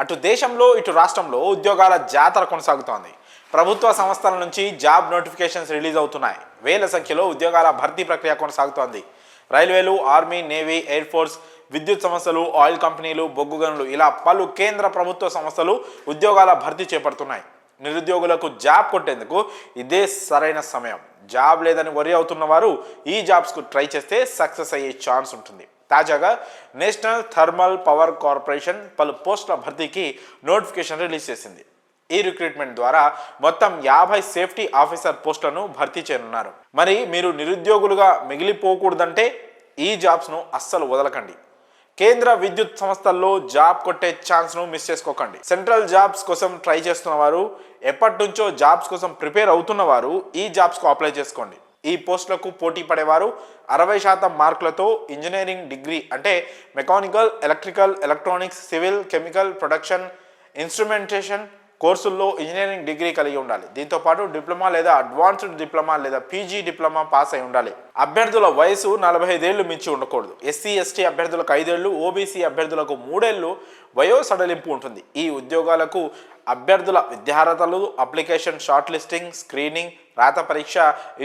అటు దేశంలో ఇటు రాష్ట్రంలో ఉద్యోగాల జాతర కొనసాగుతోంది. ప్రభుత్వ సంస్థల నుంచి జాబ్ నోటిఫికేషన్స్ రిలీజ్ అవుతున్నాయి. వేల సంఖ్యలో ఉద్యోగాల భర్తీ ప్రక్రియ కొనసాగుతోంది. రైల్వేలు, ఆర్మీ, నేవీ, ఎయిర్ ఫోర్స్, విద్యుత్ సంస్థలు, ఆయిల్ కంపెనీలు, బొగ్గు గనులు ఇలా పలు కేంద్ర ప్రభుత్వ సంస్థలు ఉద్యోగాల భర్తీ చేపడుతున్నాయి. నిరుద్యోగులకు జాబ్ కొట్టేందుకు ఇదే సరైన సమయం. జాబ్ లేదని వరి అవుతున్న వారు ఈ జాబ్స్కు ట్రై చేస్తే సక్సెస్ అయ్యే ఛాన్స్ ఉంటుంది. తాజాగా నేషనల్ థర్మల్ పవర్ కార్పొరేషన్ పలు పోస్టుల భర్తీకి నోటిఫికేషన్ రిలీజ్ చేసింది. ఈ రిక్రూట్మెంట్ ద్వారా మొత్తం 50 సేఫ్టీ ఆఫీసర్ పోస్టులను భర్తీ చేయనున్నారు. మరి మీరు నిరుద్యోగులుగా మిగిలిపోకూడదంటే ఈ జాబ్స్ను అస్సలు వదలకండి. కేంద్ర విద్యుత్ సంస్థల్లో జాబ్ కొట్టే ఛాన్స్ను మిస్ చేసుకోకండి. సెంట్రల్ జాబ్స్ కోసం ట్రై చేస్తున్న వారు, ఎప్పటి నుంచో జాబ్స్ కోసం ప్రిపేర్ అవుతున్న వారు ఈ జాబ్స్కు అప్లై చేసుకోండి. ఈ పోస్టులకు పోటీ పడేవారు 60% మార్కులతో ఇంజనీరింగ్ డిగ్రీ అంటే mechanical, electrical, electronics, civil, chemical, production, instrumentation కోర్సుల్లో ఇంజనీరింగ్ డిగ్రీ కలిగి ఉండాలి. దీంతో పాటు డిప్లొమా లేదా అడ్వాన్స్డ్ డిప్లొమా లేదా పీజీ డిప్లొమా పాస్ అయి ఉండాలి. అభ్యర్థుల వయసు 45 ఏళ్లు మించి ఉండకూడదు. ఎస్సీ, ఎస్టీ అభ్యర్థులకు 5 ఏళ్లు, ఓబీసీ అభ్యర్థులకు 3 ఏళ్లు వయో సడలింపు ఉంటుంది. ఈ ఉద్యోగాలకు అభ్యర్థుల విద్యార్హతలు, అప్లికేషన్ షార్ట్ లిస్టింగ్, స్క్రీనింగ్, రాత పరీక్ష,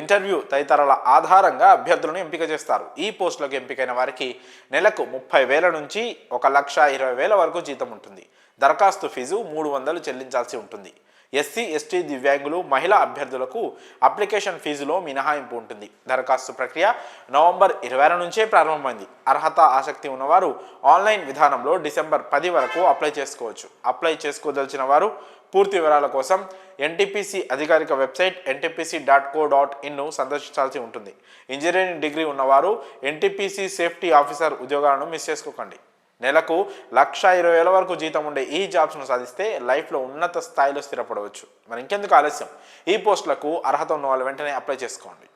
ఇంటర్వ్యూ తదితరాల ఆధారంగా అభ్యర్థులను ఎంపిక చేస్తారు. ఈ పోస్టులకు ఎంపికైన వారికి నెలకు 30,000 నుంచి 1,20,000 వరకు జీతం ఉంటుంది. దరఖాస్తు ఫీజు 300 చెల్లించాల్సి ఉంటుంది. ఎస్సీ, ఎస్టీ, దివ్యాంగులు, మహిళా అభ్యర్థులకు అప్లికేషన్ ఫీజులో మినహాయింపు ఉంటుంది. దరఖాస్తు ప్రక్రియ నవంబర్ 26 నుంచే ప్రారంభమైంది. అర్హత, ఆసక్తి ఉన్నవారు ఆన్లైన్ విధానంలో డిసెంబర్ 10 వరకు అప్లై చేసుకోవచ్చు. అప్లై చేసుకోదలిచిన వారు పూర్తి వివరాల కోసం ఎన్టీపీసీ అధికారిక వెబ్సైట్ ntpc.co.inను సందర్శించాల్సి ఉంటుంది. ఇంజనీరింగ్ డిగ్రీ ఉన్నవారు ఎన్టీపీసీ సేఫ్టీ ఆఫీసర్ ఉద్యోగాలను మిస్ చేసుకోకండి. నెలకు 1,20,000 వరకు జీతం ఉండే ఈ జాబ్స్ను సాధిస్తే లైఫ్లో ఉన్నత స్థాయిలో స్థిరపడవచ్చు. మరి ఇంకెందుకు ఆలస్యం? ఈ పోస్టులకు అర్హత ఉన్న వాళ్ళు వెంటనే అప్లై చేసుకోండి.